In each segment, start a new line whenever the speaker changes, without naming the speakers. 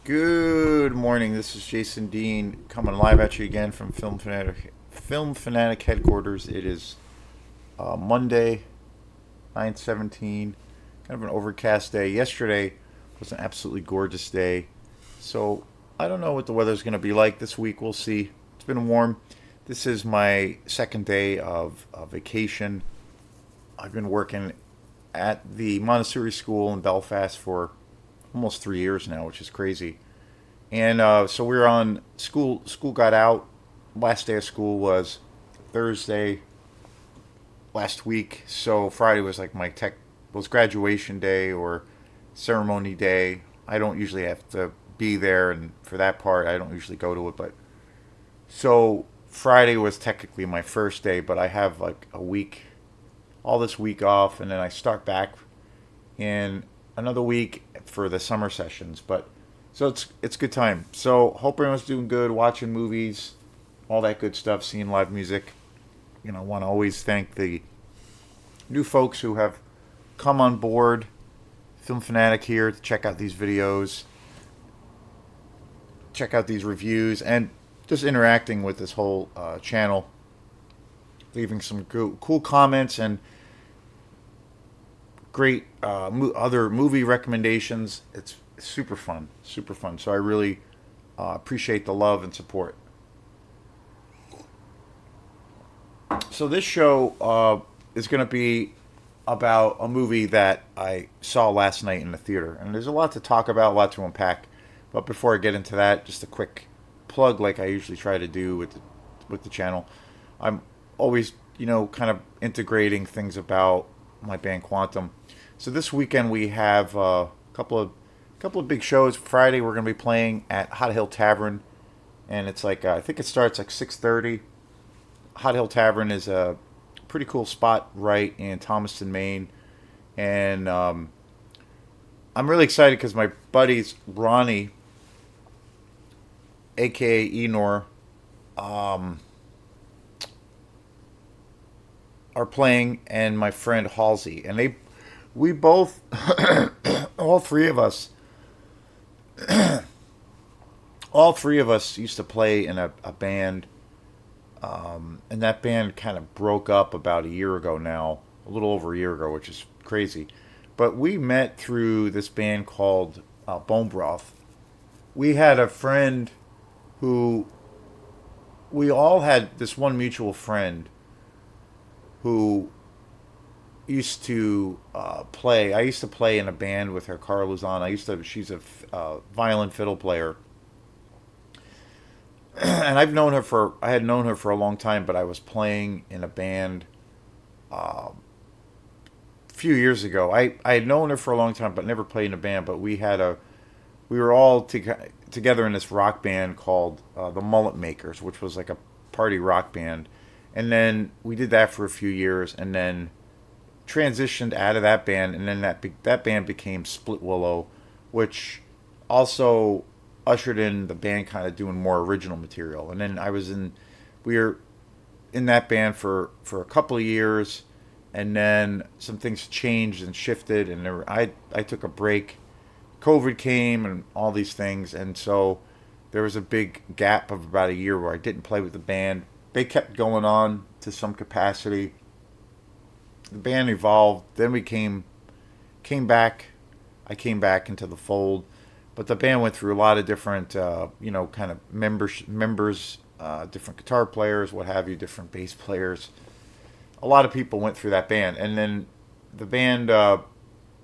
Good morning. This is Jason Dean coming live at you again from Film Fanatic headquarters. It is Monday, 9/17. Kind of an overcast day. Yesterday was an absolutely gorgeous day. So I don't know what the weather's going to be like this week. We'll see. It's been warm. This is my second day of vacation. I've been working at the Montessori school in Belfast for almost 3 years now, which is crazy. And so we were on school. School got out. Last day of school was Thursday last week. So Friday was like my tech was graduation day or ceremony day. I don't usually have to be there, and for that part, I don't usually go to it. But so Friday was technically my first day, but I have like a week, all this week off, and then I start back in another week for the summer sessions. But so it's good time. So hope everyone's doing good, watching movies, all that good stuff, seeing live music. Want to always thank the new folks who have come on board Film Fanatic here to check out these videos, check out these reviews, and just interacting with this whole channel, leaving some cool comments and great other movie recommendations. It's super fun, super fun. So I really appreciate the love and support. So this show is going to be about a movie that I saw last night in the theater, and there's a lot to talk about, a lot to unpack. But before I get into that, just a quick plug, like I usually try to do with the channel. I'm always, kind of integrating things about my band Quantum. So this weekend we have a couple of big shows. Friday we're going to be playing at Hot Hill Tavern, and it's like I think it starts like 6:30. Hot Hill Tavern is a pretty cool spot right in Thomaston, Maine, and I'm really excited because my buddies Ronnie, aka Enor, um, are playing, and my friend Halsey, and we both, all three of us, all three of us used to play in a band, and that band kind of broke up about a year ago now, a little over a year ago, which is crazy. But we met through this band called Bone Broth. We had a friend who we all had this one mutual friend who used to play. I used to play in a band with her, Carla Luzon. She's a violin fiddle player, and I had known her for a long time, but I was playing in a band a few years ago. I had known her for a long time, but never played in a band. But we were all together in this rock band called the Mullet Makers, which was like a party rock band. And then we did that for a few years, and then transitioned out of that band, and then that band became Split Willow, which also ushered in the band kind of doing more original material. And then we were in that band for a couple of years, and then some things changed and shifted, and I took a break. COVID came and all these things, and so there was a big gap of about a year where I didn't play with the band. They kept going on to some capacity. The band evolved. Then we came back. I came back into the fold, but the band went through a lot of different, kind of members, different guitar players, what have you, different bass players. A lot of people went through that band, and then the band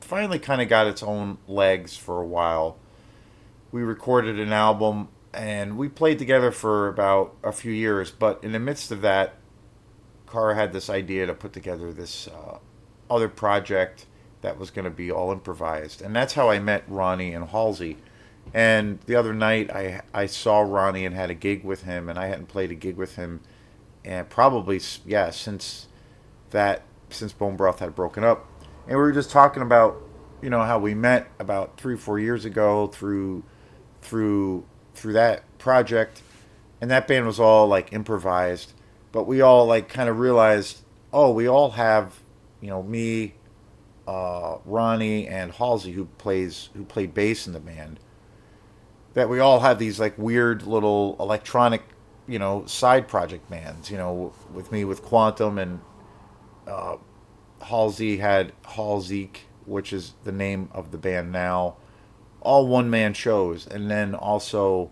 finally kind of got its own legs for a while. We recorded an album, and we played together for about a few years. But in the midst of that, Cara had this idea to put together this other project that was going to be all improvised, and that's how I met Ronnie and Halsey. And the other night, I saw Ronnie and had a gig with him, and I hadn't played a gig with him, and probably since Bone Broth had broken up, and we were just talking about how we met about 3 or 4 years ago through that project, and that band was all like improvised, but we all like kind of realized, oh, we all have me, Ronnie, and Halsey who played bass in the band. that we all have these like weird little electronic, side project bands. With me with Quantum, and Halsey had Halsey, which is the name of the band now. All one man shows, and then also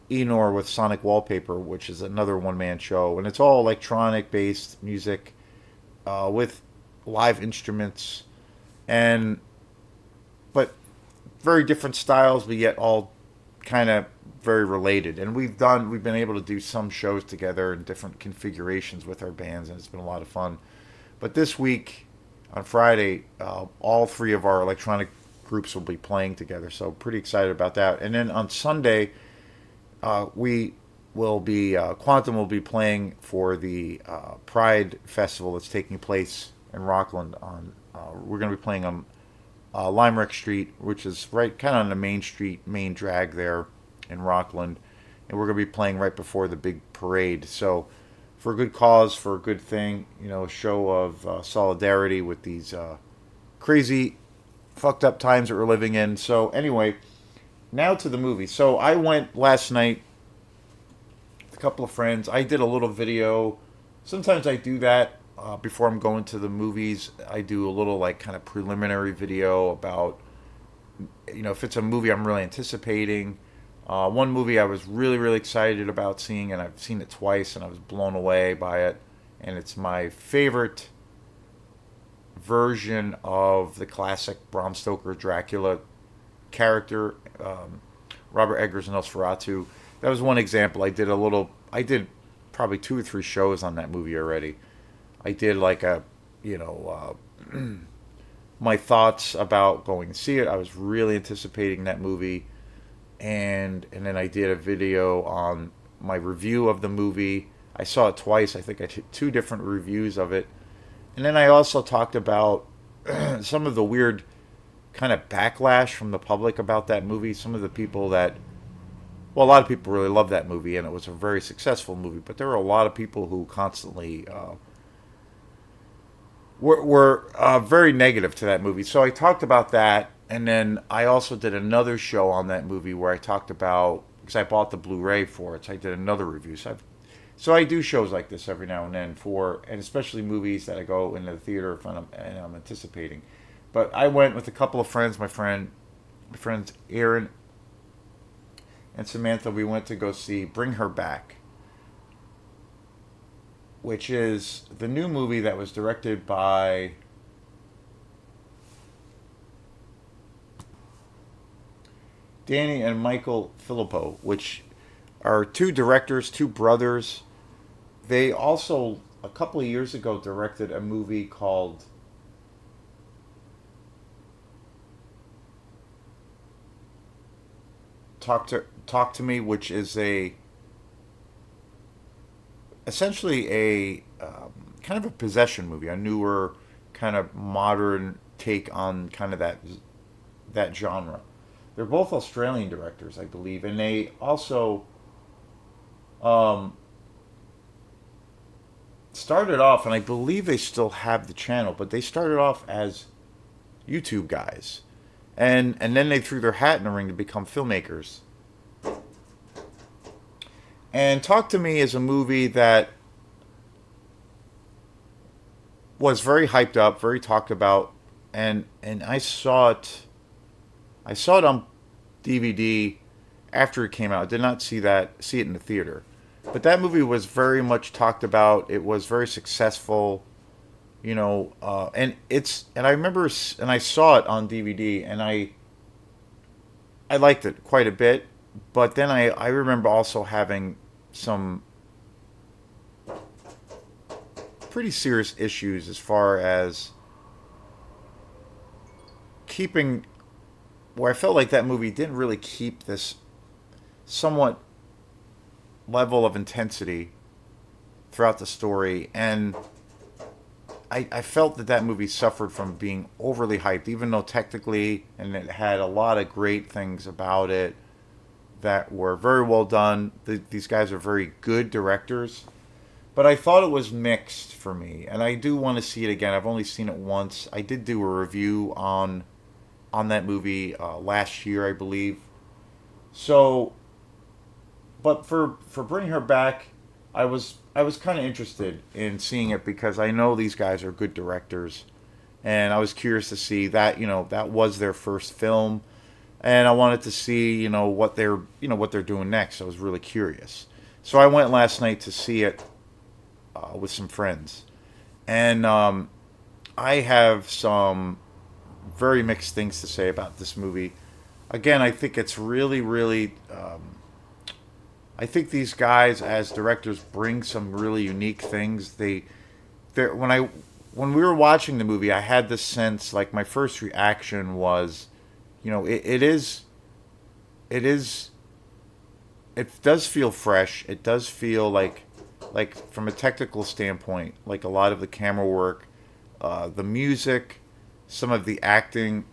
Enor with Sonic Wallpaper, which is another one man show, and it's all electronic based music with live instruments, and but very different styles, but yet all kind of very related. And we've been able to do some shows together in different configurations with our bands, and it's been a lot of fun. But this week on Friday, all three of our electronic groups will be playing together, so pretty excited about that. And then on Sunday, we will be Quantum will be playing for the Pride Festival that's taking place in Rockland. We're going to be playing on Limerick Street, which is right kind of on the main street, main drag there in Rockland, and we're going to be playing right before the big parade. So, for a good cause, for a good thing, a show of solidarity with these crazy, fucked up times that we're living in. So, anyway, now to the movie. So, I went last night with a couple of friends. I did a little video. Sometimes I do that before I'm going to the movies. I do a little like kind of preliminary video about if it's a movie I'm really anticipating. One movie I was really really excited about seeing, and I've seen it twice, and I was blown away by it. And it's my favorite version of the classic Bram Stoker Dracula character, Robert Eggers' Nosferatu. That was one example. I did probably 2 or 3 shows on that movie already. I did like a, my thoughts about going to see it. I was really anticipating that movie, and then I did a video on my review of the movie. I saw it twice. I think I did 2 different reviews of it, and then I also talked about some of the weird kind of backlash from the public about that movie. Some of the people that, well, a lot of people really loved that movie, and it was a very successful movie. But there were a lot of people who constantly were very negative to that movie. So I talked about that, and then I also did another show on that movie where I talked about, because I bought the Blu-ray for it, so I did another review. So I do shows like this every now and then and especially movies that I go into the theater if I'm anticipating. But I went with a couple of friends, my friends Aaron and Samantha. We went to go see Bring Her Back, which is the new movie that was directed by Danny and Michael Filippo, which are 2 directors, 2 brothers. They also, a couple of years ago, directed a movie called Talk to Me, which is essentially a kind of a possession movie, a newer kind of modern take on kind of that genre. They're both Australian directors, I believe, and they also um, started off, and I believe they still have the channel, but they started off as YouTube guys, and then they threw their hat in the ring to become filmmakers. And Talk to Me is a movie that was very hyped up, very talked about, and I saw it on DVD after it came out. I did not see it in the theater. But that movie was very much talked about. It was very successful, and I remember, and I saw it on DVD, and I liked it quite a bit. But then I remember also having some pretty serious issues as far as keeping, where I felt like that movie didn't really keep this somewhat level of intensity throughout the story. And I felt that movie suffered from being overly hyped, even though technically, and it had a lot of great things about it that were very well done. These guys are very good directors. But I thought it was mixed for me, and I do want to see it again. I've only seen it once. I did do a review on that movie last year, I believe. So, but for bringing her back, I was kind of interested in seeing it because I know these guys are good directors, and I was curious to see that that was their first film, and I wanted to see what they're doing next. I was really curious, so I went last night to see it with some friends, and I have some very mixed things to say about this movie. Again, I think it's really, really. I think these guys as directors bring some really unique things. When we were watching the movie, I had this sense. Like my first reaction was, it is, it does feel fresh. It does feel like from a technical standpoint, like a lot of the camera work, the music, some of the acting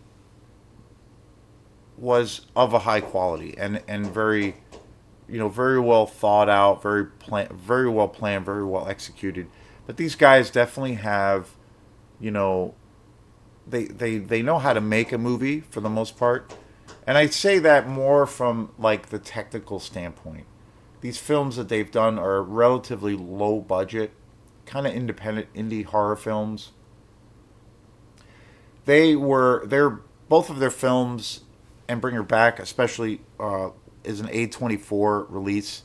was of a high quality and very very well thought out, very well planned, very well executed. But these guys definitely have, you know, they know how to make a movie for the most part, and I say that more from like the technical standpoint. These films that they've done are relatively low budget, kind of independent indie horror films. They're both of their films, and Bring Her Back especially is an A24 release,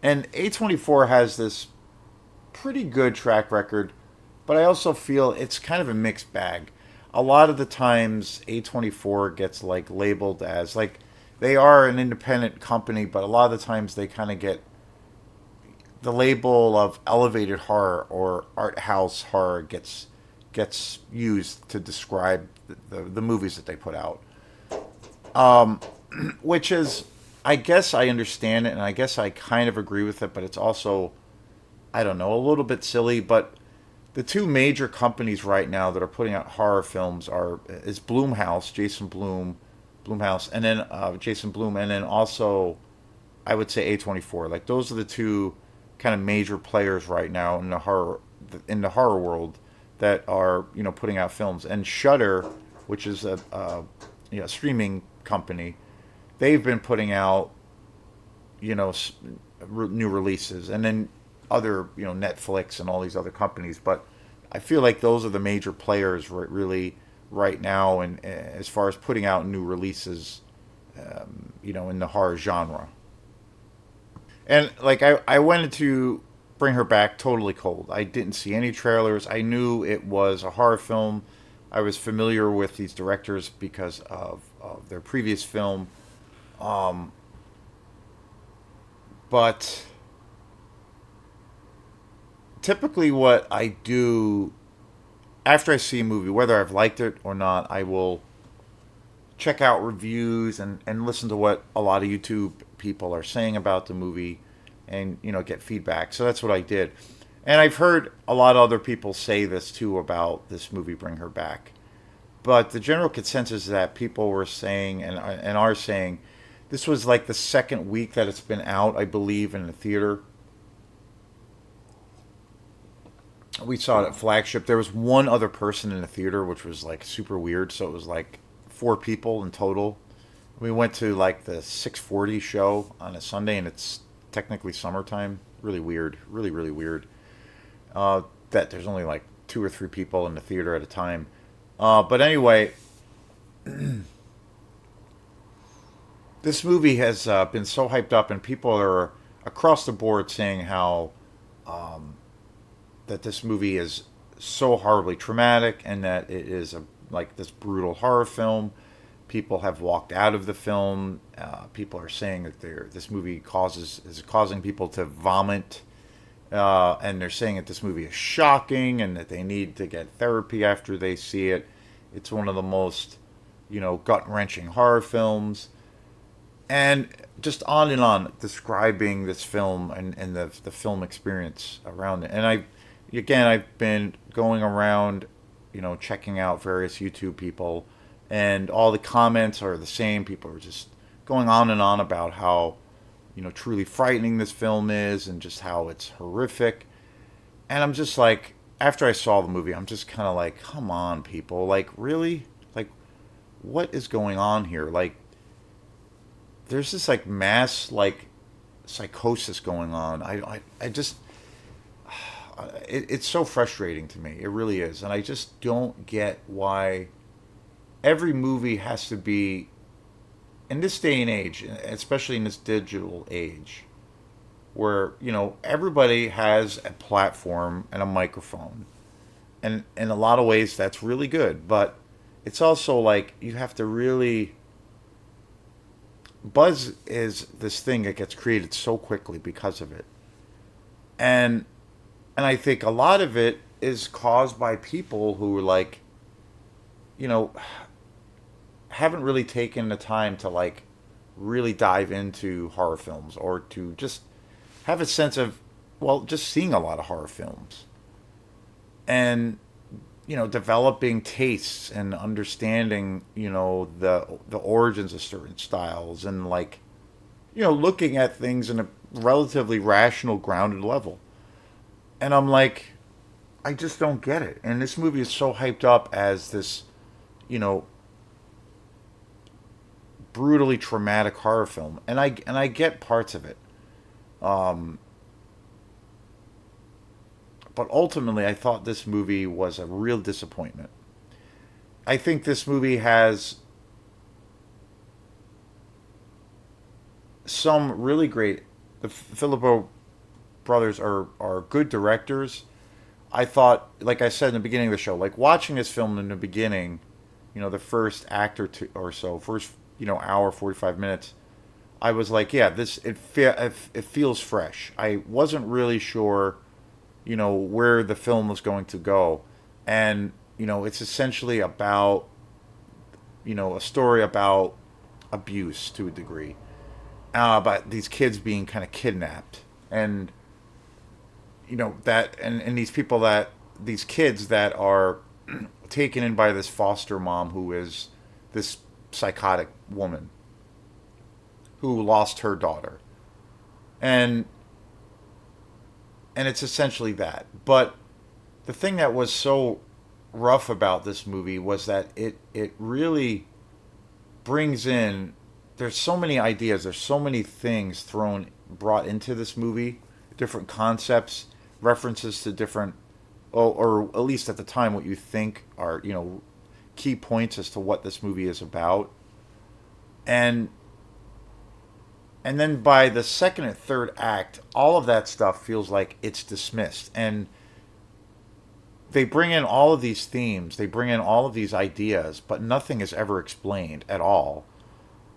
and A24 has this pretty good track record, but I also feel it's kind of a mixed bag. A lot of the times A24 gets like labeled as like they are an independent company, but a lot of the times they kind of get the label of elevated horror or art house horror gets used to describe the movies that they put out. Which is, I guess I understand it, and I guess I kind of agree with it, but it's also, I don't know, a little bit silly. But the two major companies right now that are putting out horror films is Bloomhouse, Bloomhouse, and then Jason Bloom, and then also I would say A24. Like those are the two kind of major players right now in the horror world that are putting out films. And Shudder, which is a streaming company, they've been putting out you know new releases, and then other Netflix and all these other companies. But I feel like those are the major players really right now, and as far as putting out new releases, in the horror genre. And like I went to Bring Her Back totally cold. I didn't see any trailers. I knew it was a horror film. I was familiar with these directors because of their previous film. Um, but typically, what I do after I see a movie, whether I've liked it or not, I will check out reviews and listen to what a lot of YouTube people are saying about the movie and get feedback. So that's what I did. And I've heard a lot of other people say this too about this movie Bring Her Back. But the general consensus is that people were saying and are saying this was like the second week that it's been out, I believe, in the theater. We saw it at Flagship. There was one other person in the theater, which was like super weird. So it was like four people in total. We went to like the 6:40 show on a Sunday, and it's technically summertime. Really weird. Really, really weird. That there's only like two or three people in the theater at a time. But anyway, this movie has been so hyped up, and people are across the board saying how that this movie is so horribly traumatic, and that it is like this brutal horror film. People have walked out of the film. People are saying that this movie is causing people to vomit, and they're saying that this movie is shocking and that they need to get therapy after they see it. It's one of the most gut wrenching horror films, and just on and on describing this film and the film experience around it. And I've been going around, checking out various YouTube people, and all the comments are the same. People are just going on and on about how, truly frightening this film is and just how it's horrific. And I'm just like, after I saw the movie, I'm just kind of like, come on, people. Like, really? Like, what is going on here? Like, there's this like mass like psychosis going on. I just it's so frustrating to me. It really is, and I just don't get why every movie has to be in this day and age, especially in this digital age, where everybody has a platform and a microphone, and in a lot of ways that's really good, but it's also like you have to really buzz is this thing that gets created so quickly because of it, and I think a lot of it is caused by people who are like you know haven't really taken the time to like really dive into horror films or to just have a sense of, well, just seeing a lot of horror films and developing tastes and understanding the origins of certain styles and like looking at things in a relatively rational grounded level. And I'm like, I just don't get it. And this movie is so hyped up as this you know brutally traumatic horror film, and I get parts of it. um but ultimately I thought this movie was a real disappointment. I think this movie has some really great. The Filippo brothers are good directors. I thought, like I said in the beginning of the show, like watching this film in the beginning, the first act or two or so, first hour 45 minutes, I was like, yeah, this it feels fresh. I wasn't really sure, where the film was going to go, and it's essentially about a story about abuse to a degree, about these kids being kind of kidnapped, and that and these people that these kids that are taken in by this foster mom who is this psychotic woman who lost her daughter, and it's essentially that. But the thing that was so rough about this movie was that it really brings in, there's so many ideas, there's so many things brought into this movie, different concepts, references to different, or at least at the time what you think are key points as to what this movie is about. and and then by the second and third act, all of that stuff feels like it's dismissed, and they bring in all of these themes, they bring in all of these ideas, but nothing is ever explained at all.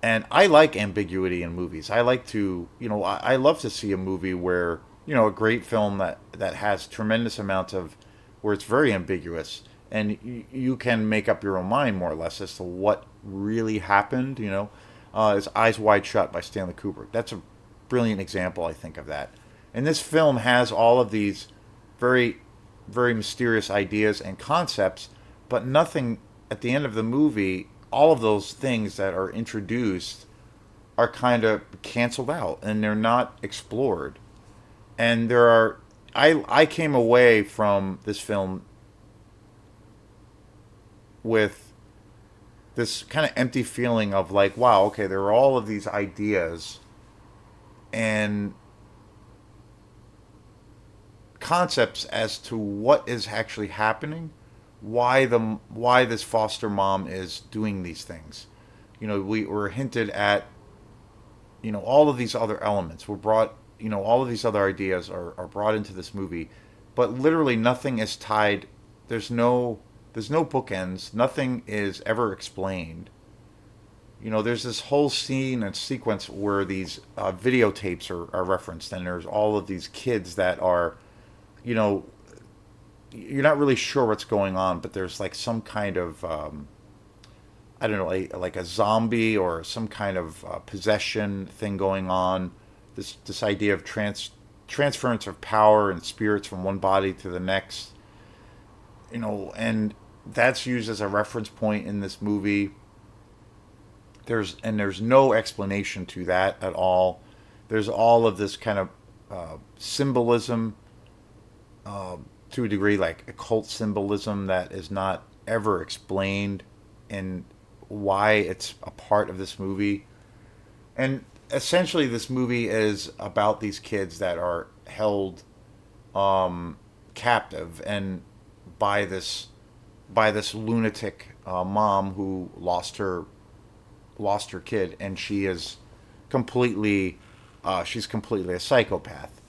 And I like ambiguity in movies. I like to, I love to see a movie where, a great film that has tremendous amounts of, where it's very ambiguous, and you can make up your own mind more or less as to what really happened. Is Eyes Wide Shut by Stanley Kubrick. That's a brilliant example, I think, of that. And this film has all of these very, very mysterious ideas and concepts, but nothing at the end of the movie, all of those things that are introduced are kind of canceled out and they're not explored. And there are, I came away from this film with this kind of empty feeling of like, wow, okay, there are all of these ideas and concepts as to what is actually happening, why this foster mom is doing these things. We were hinted at, all of these other elements were brought, all of these other ideas are brought into this movie, but literally nothing is tied. There's no bookends. Nothing is ever explained. There's this whole scene and sequence where these videotapes are referenced, and there's all of these kids that are, you know, you're not really sure what's going on, but there's like some kind of, I don't know, like a zombie or some kind of possession thing going on. This idea of transference of power and spirits from one body to the next, and that's used as a reference point in this movie. There's no explanation to that at all. There's all of this kind of symbolism, to a degree, like occult symbolism that is not ever explained, and why it's a part of this movie. And essentially, this movie is about these kids that are held captive and by this by this lunatic mom who lost her kid, and she is completely she's completely a psychopath,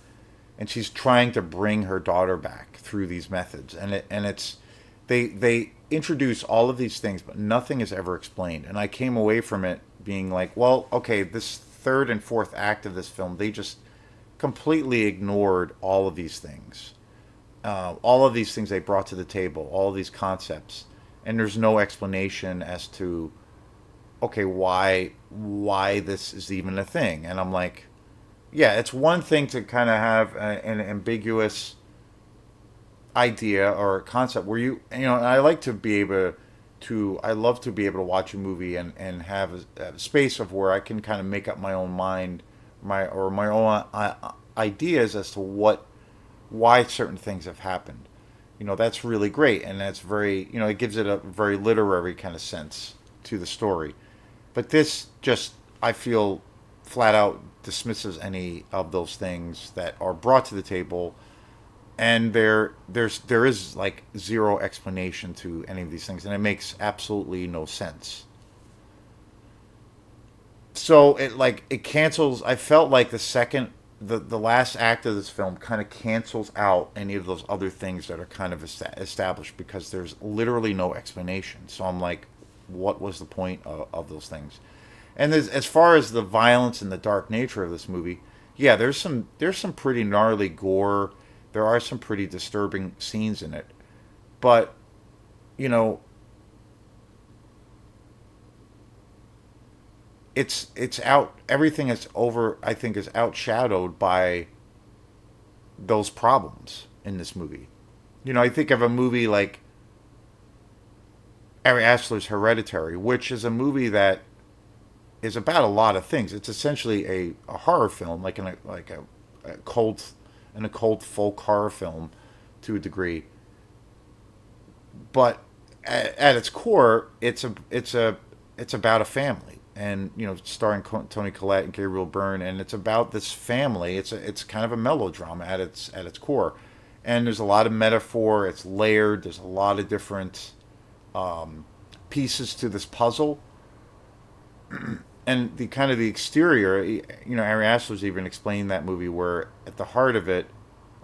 and she's trying to bring her daughter back through these methods, and it's they introduce all of these things, but nothing is ever explained. And I came away from it being like, well, okay, this third and fourth act of this film, they just completely ignored all of these things they brought to the table, all of these concepts, and there's no explanation as to okay why this is even a thing. And I'm like, yeah, it's one thing to kind of have an ambiguous idea or concept where you know, and I like to be able to I love to be able to watch a movie and have a space of where I can kind of make up my own mind, my own ideas as to what why certain things have happened. You know, that's really great, and that's very, you know, it gives it a very literary kind of sense to the story. But this just, I feel, flat out dismisses any of those things that are brought to the table, and there is like zero explanation to any of these things, and it makes absolutely no sense. So it cancels. I felt like the last act of this film kind of cancels out any of those other things that are kind of established, because there's literally no explanation. So I'm like, what was the point of those things? And as far as the violence and the dark nature of this movie, yeah, there's some pretty gnarly gore. There are some pretty disturbing scenes in it, but you know, it's out. Everything is over. I think is outshadowed by those problems in this movie. You know, I think of a movie like Ari Aster's Hereditary, which is a movie that is about a lot of things. It's essentially a horror film, a cult an occult folk horror film to a degree. But at its core, it's about a family, and you know, starring Tony Collette and Gabriel Byrne, and it's about this family. It's kind of a melodrama at its core, and there's a lot of metaphor. It's layered. There's a lot of different pieces to this puzzle, and the kind of the exterior. You know, Ari Aster's even explained that movie where at the heart of it,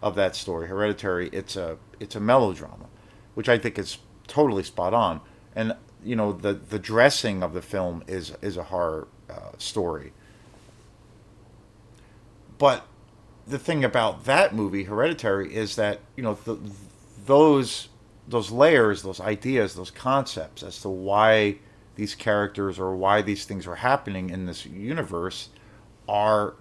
of that story, Hereditary, it's a melodrama, which I think is totally spot on. And you know, the dressing of the film is a horror story. But the thing about that movie, Hereditary, is that you know those those layers, those ideas, those concepts as to why these characters or why these things are happening in this universe are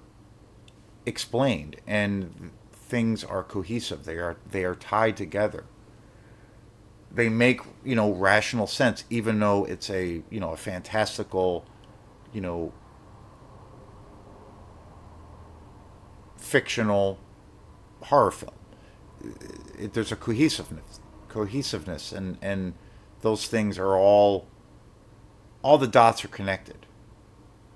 explained, and things are cohesive. They are tied together. They make, you know, rational sense, even though it's a, you know, a fantastical, you know, fictional horror film. There's a cohesiveness, and those things are all the dots are connected,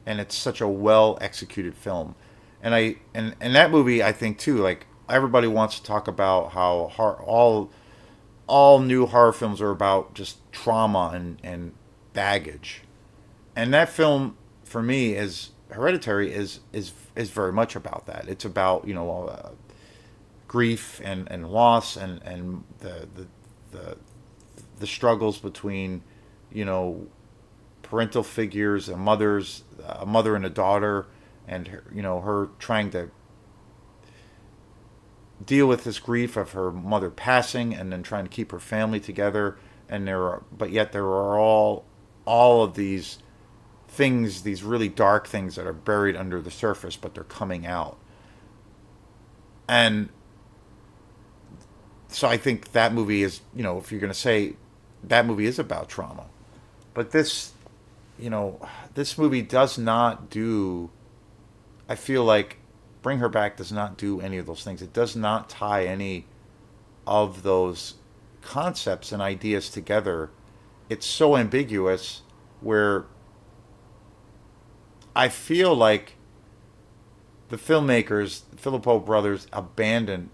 and it's such a well executed film. And that movie, I think too, like everybody wants to talk about how all new horror films are about just trauma and baggage. And that film, for me, is Hereditary is very much about that. It's about, you know, grief and loss, and the the struggles between, you know, parental figures, a mother and a daughter, and her, you know, her trying to deal with this grief of her mother passing, and then trying to keep her family together. And but yet there are all of these things, these really dark things that are buried under the surface, but they're coming out. And so I think that movie is, you know, if you're going to say that movie is about trauma, but this, you know, this movie does not do. I feel like Bring Her Back does not do any of those things. It does not tie any of those concepts and ideas together. It's so ambiguous where I feel like the filmmakers, the Filippo brothers, abandoned.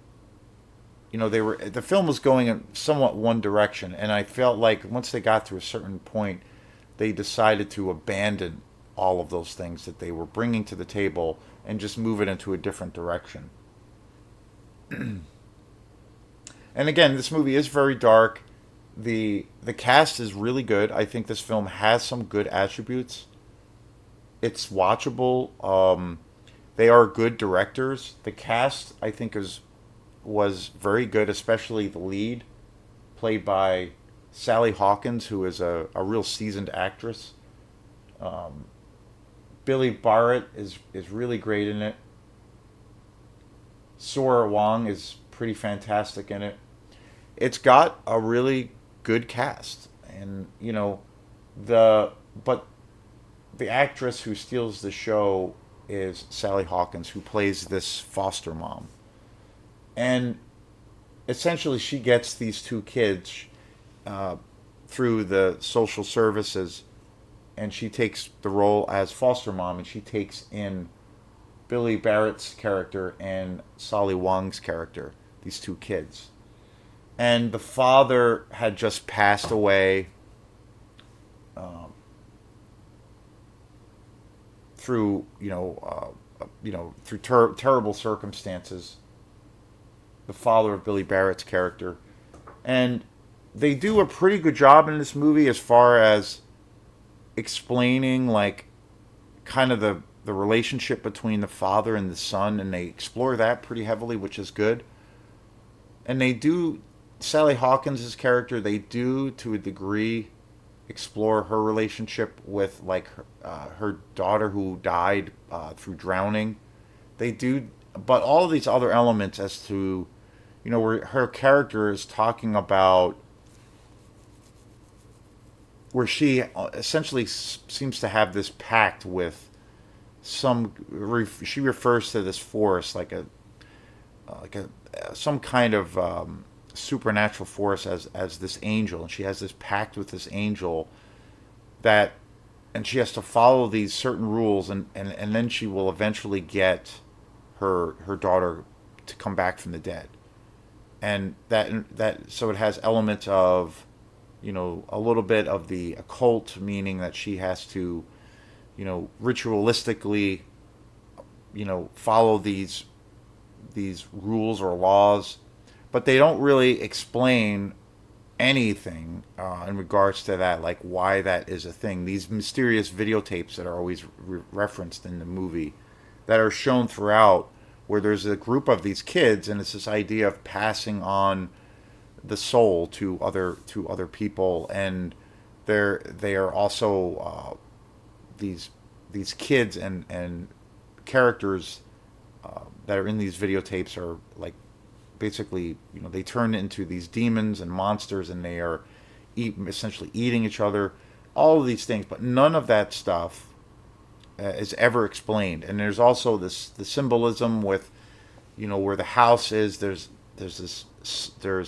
The film was going in somewhat one direction, and I felt like once they got to a certain point, they decided to abandon all of those things that they were bringing to the table and just move it into a different direction. And again, this movie is very dark. The cast is really good. I think this film has some good attributes. It's watchable. They are good directors. The cast, I think, is was very good, especially the lead, played by Sally Hawkins, who is a real seasoned actress. Um, Billy Barrett is really great in it. Sora Wong is pretty fantastic in it. It's got a really good cast, and the but the actress who steals the show is Sally Hawkins, who plays this foster mom, and essentially she gets these two kids uh, through the social services, and she takes the role as foster mom, and she takes in Billy Barrett's character and Sally Wong's character, these two kids. And the father had just passed away um, through through terrible circumstances. The father of Billy Barrett's character, and they do a pretty good job in this movie as far as explaining like kind of the relationship between the father and the son, and they explore that pretty heavily, which is good. And they do Sally Hawkins' character. They do to a degree explore her relationship with like her daughter who died through drowning. They do, but all of these other elements as to where her character is talking about where she essentially seems to have this pact with she refers to this force like a some kind of supernatural force as this angel, and she has this pact with this angel that, and she has to follow these certain rules, and then she will eventually get her daughter to come back from the dead, and that so it has elements of a little bit of the occult, meaning that she has to ritualistically follow these rules or laws, but they don't really explain anything in regards to that, like why that is a thing. These mysterious videotapes that are always referenced in the movie, that are shown throughout, where there's a group of these kids, and it's this idea of passing on the soul to other people, and they are also these these kids and characters that are in these videotapes are like basically they turn into these demons and monsters, and they are essentially eating each other, all of these things, but none of that stuff is ever explained. And there's also the symbolism with where the house is. There's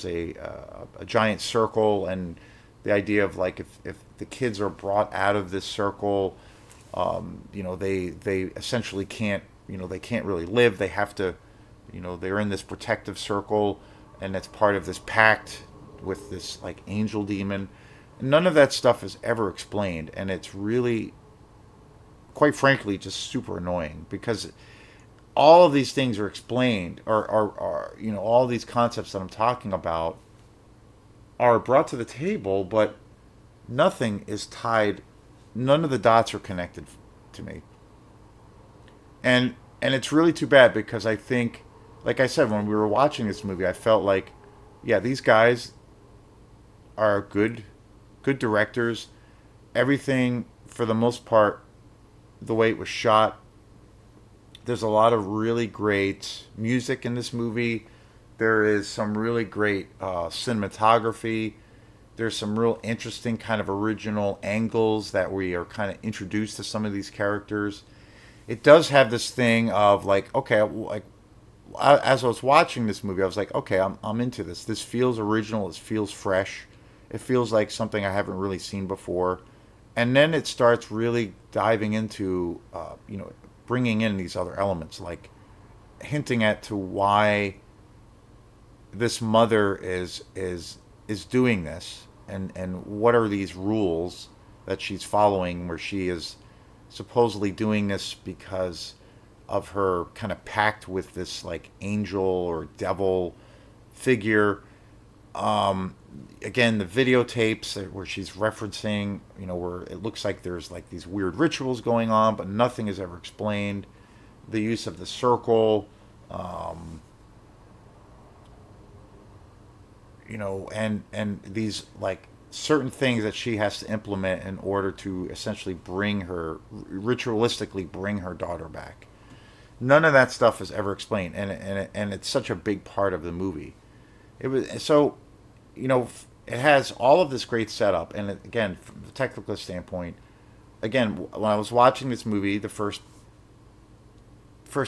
a giant circle, and the idea of like if the kids are brought out of this circle, they essentially can't they can't really live. They have to they're in this protective circle, and it's part of this pact with this like angel demon. None of that stuff is ever explained, and it's really, quite frankly, just super annoying, because all of these things are explained, or all these concepts that I'm talking about are brought to the table, but nothing is tied. None of the dots are connected to me, and it's really too bad, because I think, like I said, when we were watching this movie, I felt like, yeah, these guys are good directors. Everything, for the most part, the way it was shot. There's a lot of really great music in this movie. There is some really great cinematography. There's some real interesting kind of original angles that we are kind of introduced to some of these characters. It does have this thing of like, okay, like as I was watching this movie, I was like, okay, I'm into this. This feels original. It feels fresh. It feels like something I haven't really seen before. and then it starts really diving into bringing in these other elements, like hinting at to why this mother is doing this, and what are these rules that she's following, where she is supposedly doing this because of her kind of pact with this like angel or devil figure. Again, the videotapes where she's referencing, where it looks like there's like these weird rituals going on, but nothing is ever explained. The use of the circle, um, and these like certain things that she has to implement in order to essentially bring her ritualistically bring her daughter back. None of that stuff is ever explained, and it's such a big part of the movie. It was so, it has all of this great setup, and again, from the technical standpoint, again, when I was watching this movie, the first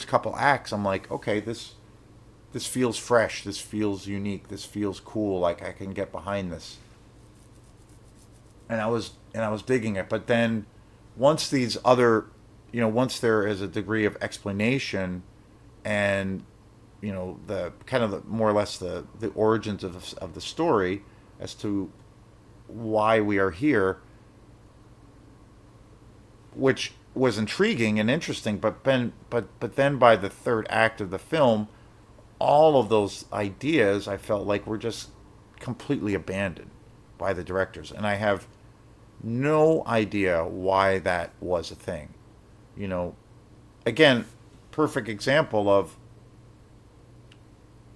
couple acts, I'm like, okay, this feels fresh, this feels unique, this feels cool, like I can get behind this, and I was digging it. But then once these other, once there is a degree of explanation, and the kind of more or less the origins of the story as to why we are here, which was intriguing and interesting. But then by the third act of the film, all of those ideas I felt like were just completely abandoned by the directors, and I have no idea why that was a thing. You know, Again, perfect example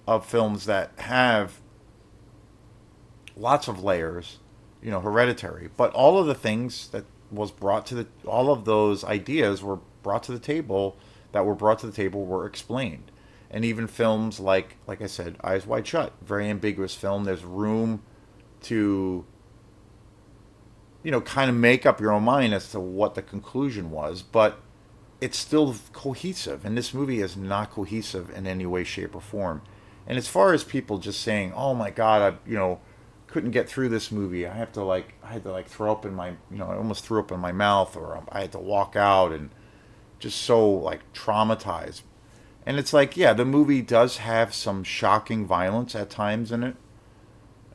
of films that have lots of layers, Hereditary, but all of the things that was brought to the all of those ideas were brought to the table that were brought to the table were explained. And even films like I said, Eyes Wide Shut, very ambiguous film. There's room to kind of make up your own mind as to what the conclusion was, but it's still cohesive. And this movie is not cohesive in any way, shape, or form. And as far as people just saying, "Oh my God, I couldn't get through this movie. I had to like throw up in my, I almost threw up in my mouth, or I had to walk out and just so like traumatized." And it's like, yeah, the movie does have some shocking violence at times in it.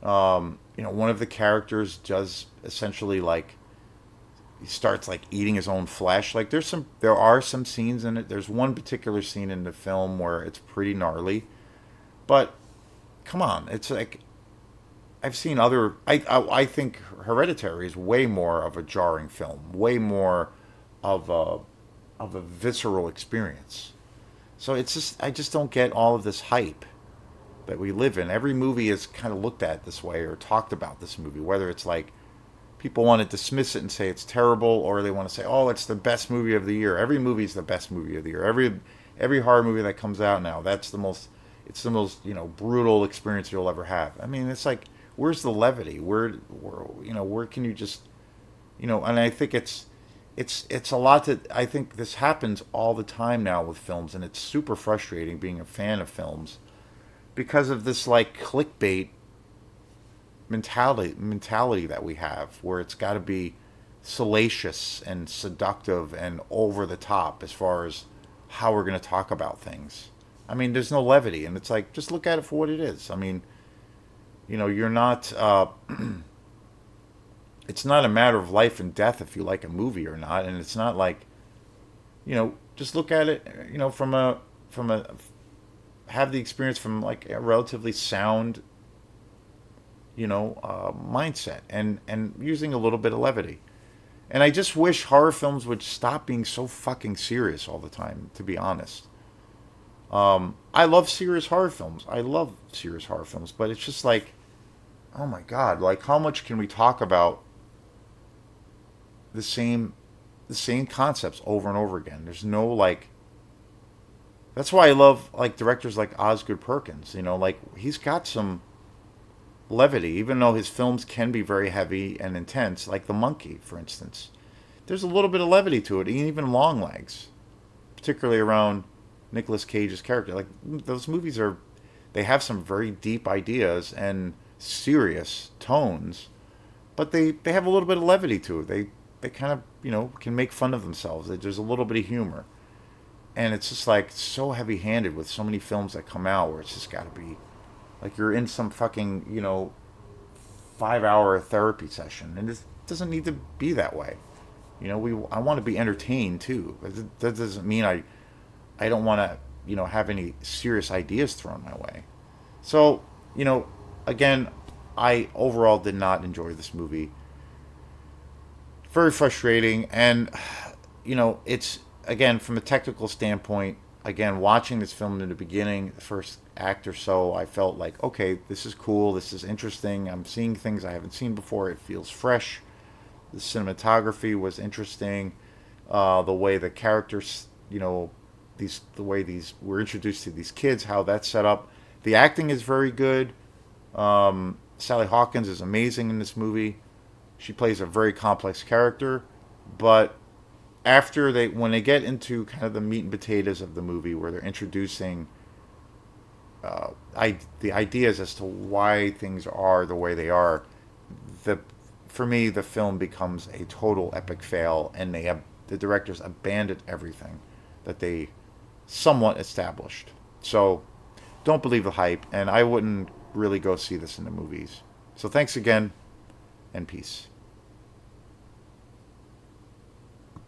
One of the characters does essentially like he starts like eating his own flesh. Like there are some scenes in it. There's one particular scene in the film where it's pretty gnarly, but come on, it's like I've seen other. I think Hereditary is way more of a jarring film, way more of a visceral experience. So it's just I just don't get all of this hype that we live in. Every movie is kind of looked at this way or talked about this movie, whether it's like people want to dismiss it and say it's terrible, or they want to say, "Oh, it's the best movie of the year." Every movie is the best movie of the year. Every horror movie that comes out now, that's the most. It's the most brutal experience you'll ever have. I mean, it's like where's the levity? Where can you just And I think it's a lot that I think this happens all the time now with films, and it's super frustrating being a fan of films because of this like clickbait mentality that we have, where it's got to be salacious and seductive and over the top as far as how we're going to talk about things. I mean, there's no levity, and it's like just look at it for what it is. I mean, you're not. It's not a matter of life and death if you like a movie or not, and it's not like, just look at it, from a have the experience from like a relatively sound, mindset, and using a little bit of levity. And I just wish horror films would stop being so fucking serious all the time. To be honest, I love serious horror films. I love serious horror films, but it's just like, oh my god, like how much can we talk about the same the same concepts over and over again? There's no like. That's why I love like directors like Osgood Perkins. Like he's got some levity, even though his films can be very heavy and intense, like The Monkey, for instance. There's a little bit of levity to it, even Longlegs, particularly around Nicolas Cage's character. Like those movies they have some very deep ideas and serious tones, but they have a little bit of levity to it. they kind of can make fun of themselves. There's a little bit of humor, and it's just like so heavy-handed with so many films that come out where it's just got to be like you're in some fucking 5 hour therapy session, and it doesn't need to be that way. I want to be entertained too. That doesn't mean I don't want to have any serious ideas thrown my way. So again, I overall did not enjoy this movie. Very frustrating, and it's again from a technical standpoint. Again, watching this film in the beginning, the first act or so, I felt like, okay, this is cool, this is interesting. I'm seeing things I haven't seen before. It feels fresh. The cinematography was interesting. The way the characters, the way these were introduced to these kids, how that's set up. The acting is very good. Sally Hawkins is amazing in this movie. She plays a very complex character, but when they get into kind of the meat and potatoes of the movie, where they're introducing the ideas as to why things are the way they are, the for me the film becomes a total epic fail, and the directors abandoned everything that they somewhat established. So don't believe the hype, and I wouldn't really go see this in the movies. So thanks again, and peace.